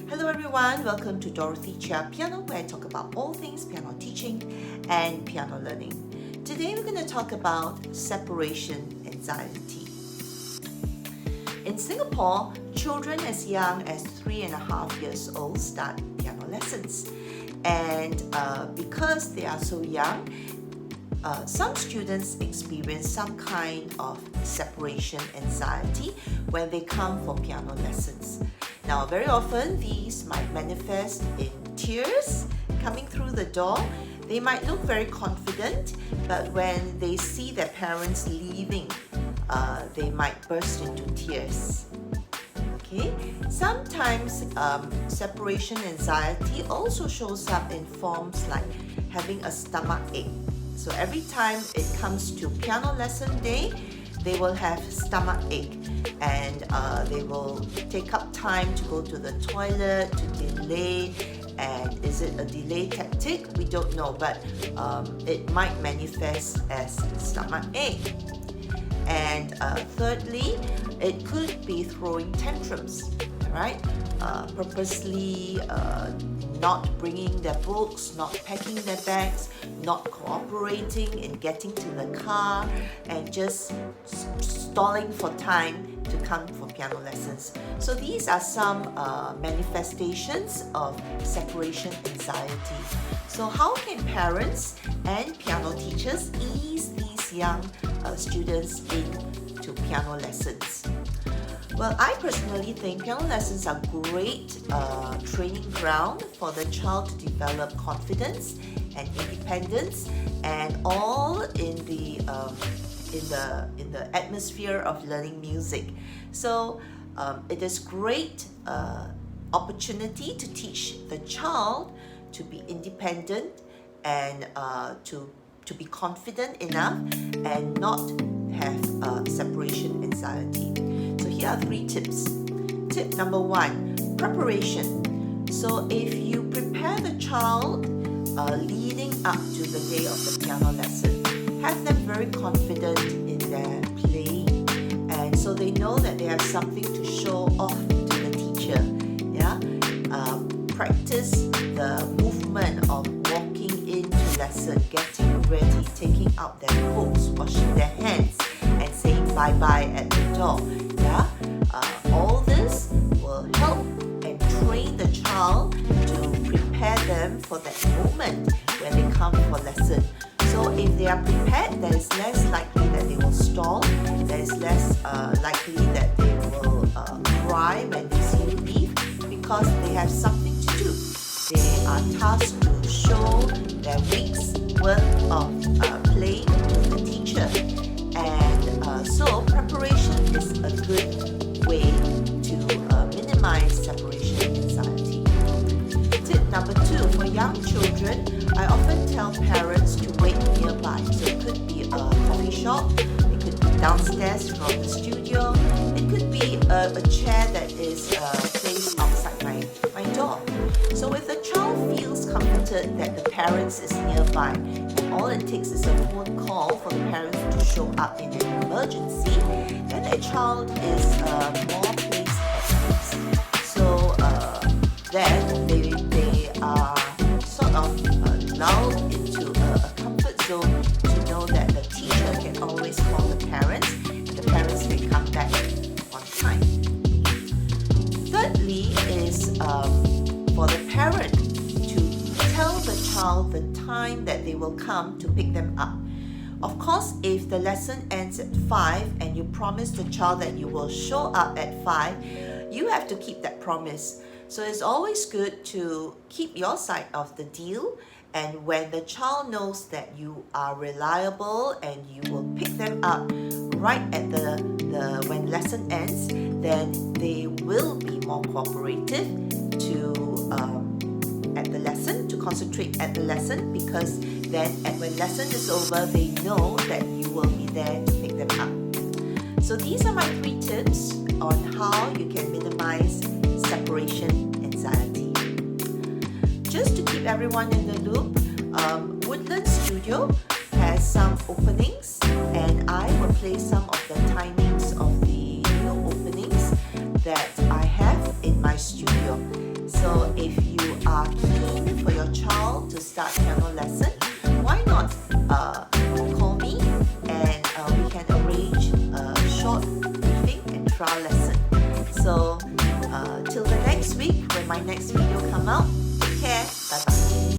Hello everyone, welcome to Dorothy Chia Piano, where I talk about all things piano teaching and piano learning. Today we're going to talk about separation anxiety. In Singapore, children as young as 3.5 years old start piano lessons. And because they are so young, some students experience some kind of separation anxiety when they come for piano lessons. Now, very often these might manifest in tears coming through the door. They might look very confident, but when they see their parents leaving, they might burst into tears. Okay. Sometimes separation anxiety also shows up in forms like having a stomach ache. So every time it comes to piano lesson day, they will have stomach ache, and they will take up time to go to the toilet, to delay. And is it a delay tactic? We don't know, but it might manifest as stomach ache. And thirdly, it could be throwing tantrums, right? Purposely not bringing their books, not packing their bags, not cooperating in getting to the car, and just stalling for time to come for piano lessons. So these are some manifestations of separation anxiety. So how can parents and piano teachers ease these young students into piano lessons? Well, I personally think piano lessons are great training ground for the child to develop confidence and independence, and all in the atmosphere of learning music. So it is great opportunity to teach the child to be independent and to be confident enough and not have separation anxiety. So here are 3 tips. Tip number 1, preparation. So if you prepare the child leading up to the day of the piano lesson, have them very confident in their playing, and so they know that they have something to show off to the teacher. Practice the movement of walking into lesson, getting ready, taking out their books, washing their hands, and saying bye-bye at the door. All this will help and train the child to prepare them for that moment when they come for lesson. So if they are prepared, there is less likely that they will stall. There is less likely that they will cry when they see you leave, because they have something to do. They are tasked to show their week's worth of playing to the teacher. And so preparation is a good way to minimize separation anxiety. Tip number 2, for young children, I often tell parents to wait nearby. So it could be a coffee shop, it could be downstairs from the studio, it could be a chair that is placed outside my door. So if the child feels comforted that the parents is nearby, and all it takes is a phone call for the parents to show up in an emergency, then the child is more placed at ease. So then they are sort of lulled into a comfort zone to know that the teacher can always call the parents, and the parents can come back on time. Thirdly is for the parent to tell the child the time that they will come to pick them up. Of course, if the lesson ends at 5 and you promise the child that you will show up at 5, you have to keep that promise. So it's always good to keep your side of the deal, and when the child knows that you are reliable and you will pick them up right at the when lesson ends, then they will be more cooperative to at the lesson, to concentrate at the lesson, because then when lesson is over, they know that you will be there to pick them up. So these are my 3 tips on how you can minimize separation anxiety. Just to keep everyone in the loop, Woodland Studio has some openings, and I will play some of the timings of the new openings that I have in my studio. So start piano lesson, why not call me and we can arrange a short briefing and trial lesson. So till the next week when my next video come out, take care, bye bye.